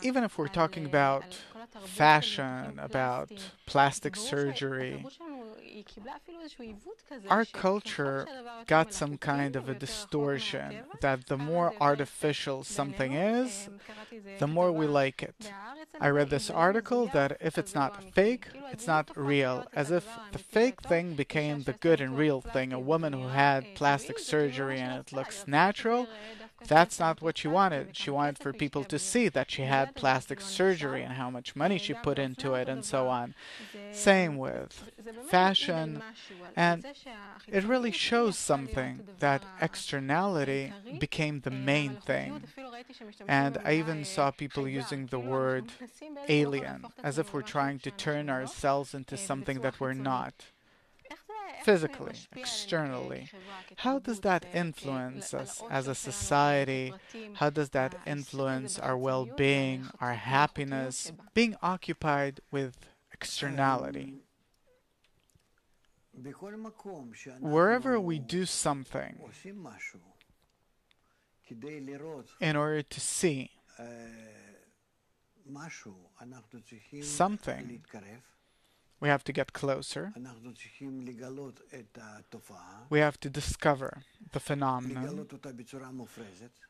even if we're talking about fashion, about plastic surgery, our culture got some kind of a distortion that the more artificial something is, the more we like it. I read this article that if it's not fake, it's not real, as if the fake thing became the good and real thing. A woman who had plastic surgery and it looks natural, that's not what she wanted. She wanted for people to see that she had plastic surgery and how much money she put into it and so on. Same with fashion, and it really shows something that externality became the main thing. And I even saw people using the word alien, as if we're trying to turn ourselves into something that we're not. Physically, externally. How does that influence us as a society? How does that influence our well being, our happiness, being occupied with externality? Wherever we do something in order to see something, we have to get closer. We have to discover the phenomenon.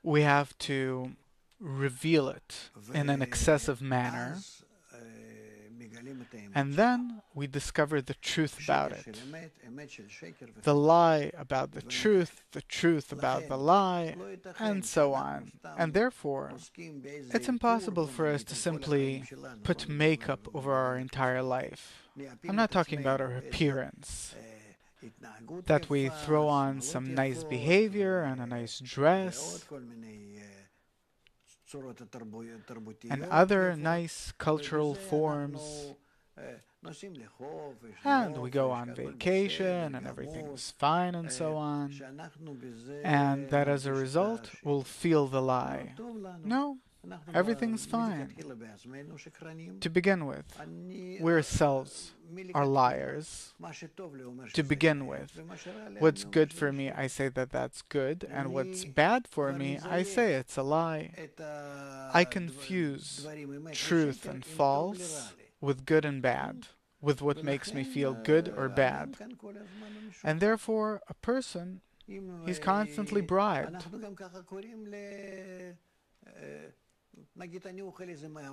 We have to reveal it in an excessive manner. And then we discover the truth about it. The lie about the truth about the lie, and so on. And therefore, it's impossible for us to simply put makeup over our entire life. I'm not talking about our appearance. That we throw on some nice behavior and a nice dress and other nice cultural forms, and we go on vacation and everything's fine and so on, and that as a result we'll feel the lie. No, everything's fine. To begin with, we ourselves are liars. To begin with, what's good for me, I say that that's good, and what's bad for me, I say it's a lie. I confuse truth and false with good and bad, with what makes me feel good or bad. And therefore, a person, he's constantly bribed.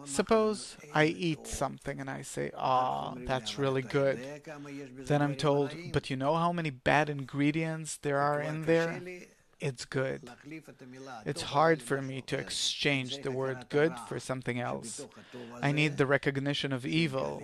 Suppose I eat something and I say, "Ah, that's really good." Then I'm told, "But you know how many bad ingredients there are in there?" It's good. It's hard for me to exchange the word good for something else. I need the recognition of evil,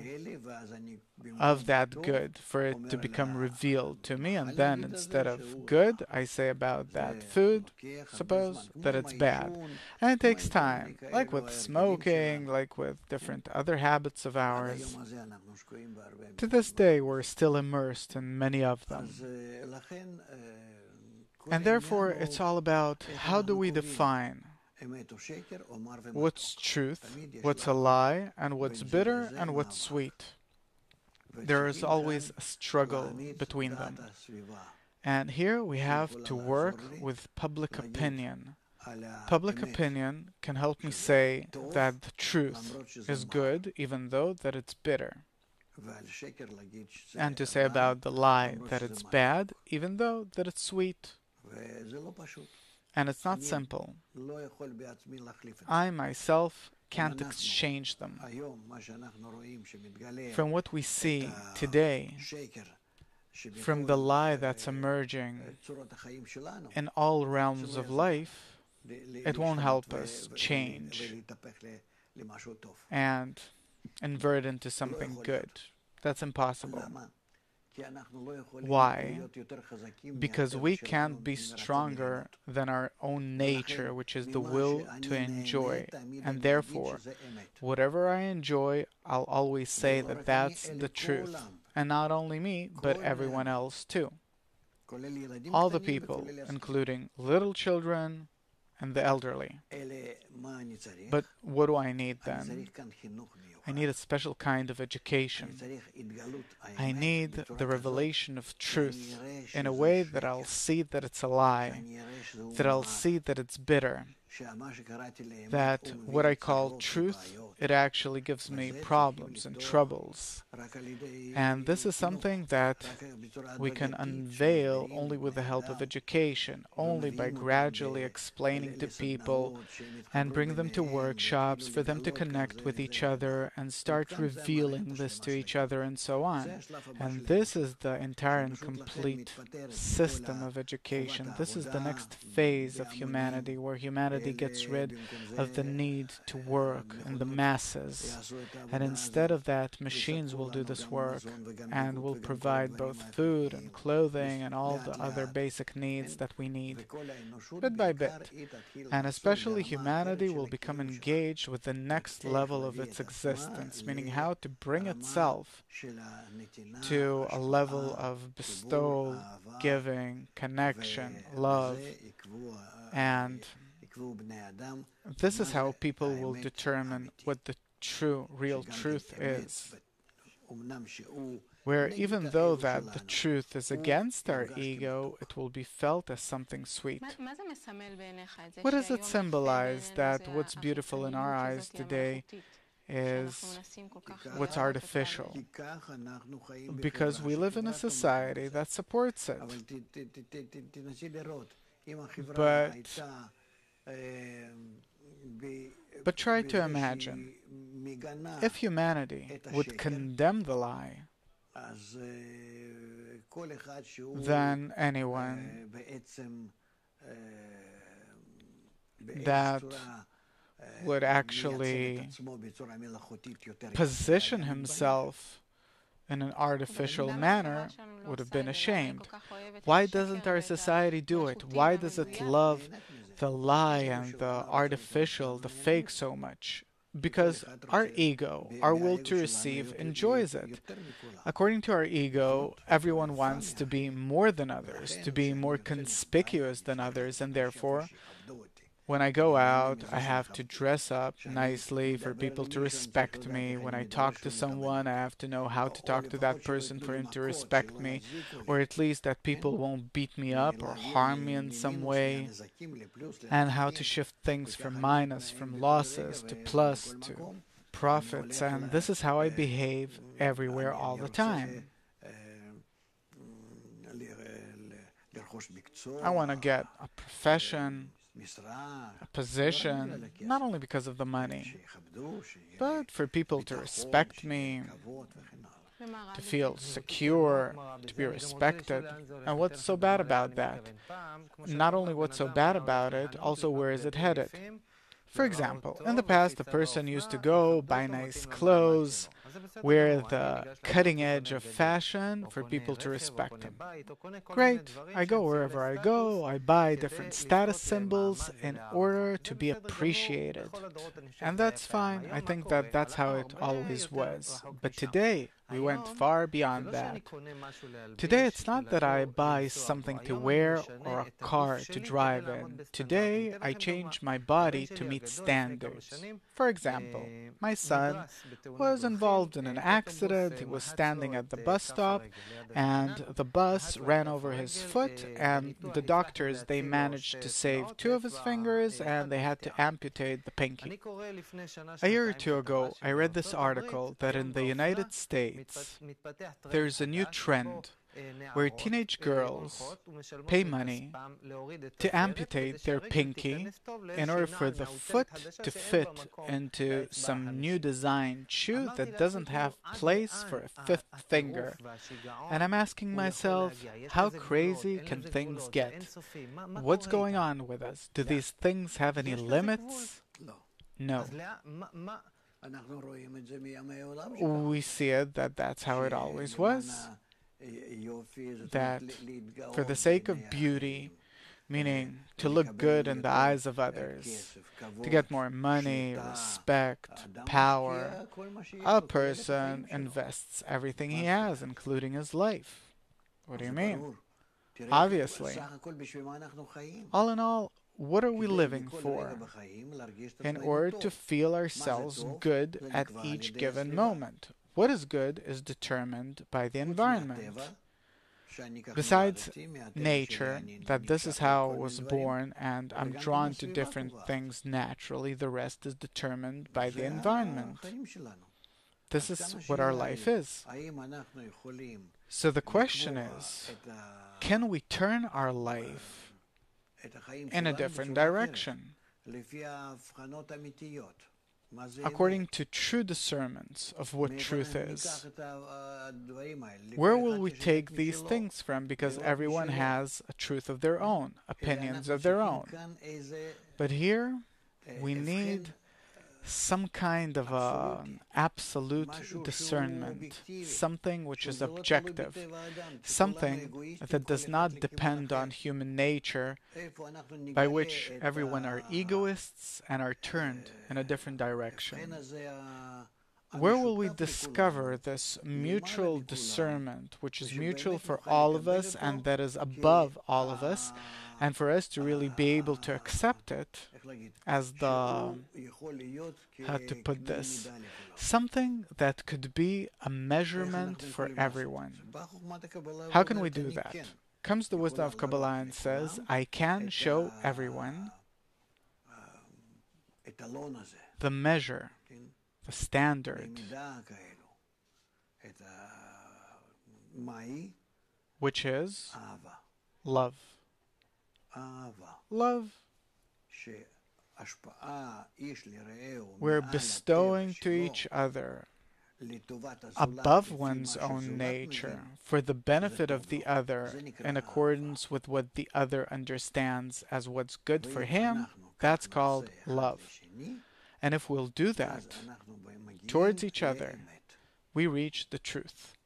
of that good, for it to become revealed to me, and then instead of good, I say about that food, suppose, that it's bad. And it takes time, like with smoking, like with different other habits of ours. To this day, we're still immersed in many of them. And therefore, it's all about how do we define what's truth, what's a lie, and what's bitter, and what's sweet. There is always a struggle between them. And here we have to work with public opinion. Public opinion can help me say that the truth is good, even though that it's bitter. And to say about the lie that it's bad, even though that it's sweet. And it's not simple. I myself can't exchange them. From what we see today, from the lie that's emerging in all realms of life, it won't help us change and invert into something good. That's impossible. Why? Because we can't be stronger than our own nature, which is the will to enjoy. And therefore, whatever I enjoy, I'll always say that that's the truth. And not only me, but everyone else too. All the people, including little children and the elderly. But what do I need then? I need a special kind of education. I need the revelation of truth in a way that I'll see that it's a lie, that I'll see that it's bitter, that what I call truth, it actually gives me problems and troubles. And this is something that we can unveil only with the help of education, only by gradually explaining to people and bring them to workshops for them to connect with each other and start revealing this to each other and so on. And this is the entire and complete system of education. This is the next phase of humanity, where humanity gets rid of the need to work in the masses. And instead of that, machines will do this work and will provide both food and clothing and all the other basic needs that we need, bit by bit. And especially humanity will become engaged with the next level of its existence, meaning how to bring itself to a level of bestowal, giving, connection, love. And this is how people will determine what the true, real truth is. Where even though that the truth is against our ego, it will be felt as something sweet. What does it symbolize that what's beautiful in our eyes today is what's artificial? Because we live in a society that supports it. But try to imagine if humanity would condemn the lie, then anyone that would actually position himself in an artificial manner would have been ashamed. Why doesn't our society do it? Why does it love the lie and the artificial, the fake so much? Because our ego, our will to receive, enjoys it. According to our ego, everyone wants to be more than others, to be more conspicuous than others, and therefore, when I go out, I have to dress up nicely for people to respect me. When I talk to someone, I have to know how to talk to that person for him to respect me, or at least that people won't beat me up or harm me in some way, and how to shift things from minus, from losses to plus to profits. And this is how I behave everywhere all the time. I want to get a profession, a position, not only because of the money, but for people to respect me, to feel secure, to be respected. And what's so bad about that? Not only what's so bad about it, also where is it headed? For example, in the past, a person used to go buy nice clothes, wear the cutting edge of fashion for people to respect him. Great, I go wherever I go, I buy different status symbols in order to be appreciated. And that's fine, I think that that's how it always was. But today, we went far beyond that. Today, it's not that I buy something to wear or a car to drive in. Today, I change my body to meet standards. For example, my son was involved in an accident. He was standing at the bus stop, and the bus ran over his foot, and the doctors, they managed to save two of his fingers, and they had to amputate the pinky. A year or two ago, I read this article that in the United States, there's a new trend where teenage girls pay money to amputate their pinky in order for the foot to fit into some new design shoe that doesn't have place for a fifth finger. And I'm asking myself, how crazy can things get? What's going on with us? Do these things have any limits? No. We see it that that's how it always was. That for the sake of beauty, meaning to look good in the eyes of others, to get more money, respect, power, a person invests everything he has, including his life. What do you mean? Obviously. All in all, what are we living for? In order to feel ourselves good at each given moment. What is good is determined by the environment. Besides nature, that this is how I was born and I'm drawn to different things naturally, the rest is determined by the environment. This is what our life is. So the question is, can we turn our life in a different direction? According to true discernments of what truth is. Where will we take these things from? Because everyone has a truth of their own, opinions of their own. But here, we need some kind of absolute discernment, something which is objective, something that does not depend on human nature, by which everyone are egoists and are turned in a different direction. Where will we discover this mutual discernment, which is mutual for all of us and that is above all of us, and for us to really be able to accept it as the, how to put this, something that could be a measurement for everyone? How can we do that? Comes the wisdom of Kabbalah and says, I can show everyone the measure, the standard, which is love. Love. We're bestowing to each other above one's own nature for the benefit of the other in accordance with what the other understands as what's good for him. That's called love. And if we'll do that towards each other, we reach the truth.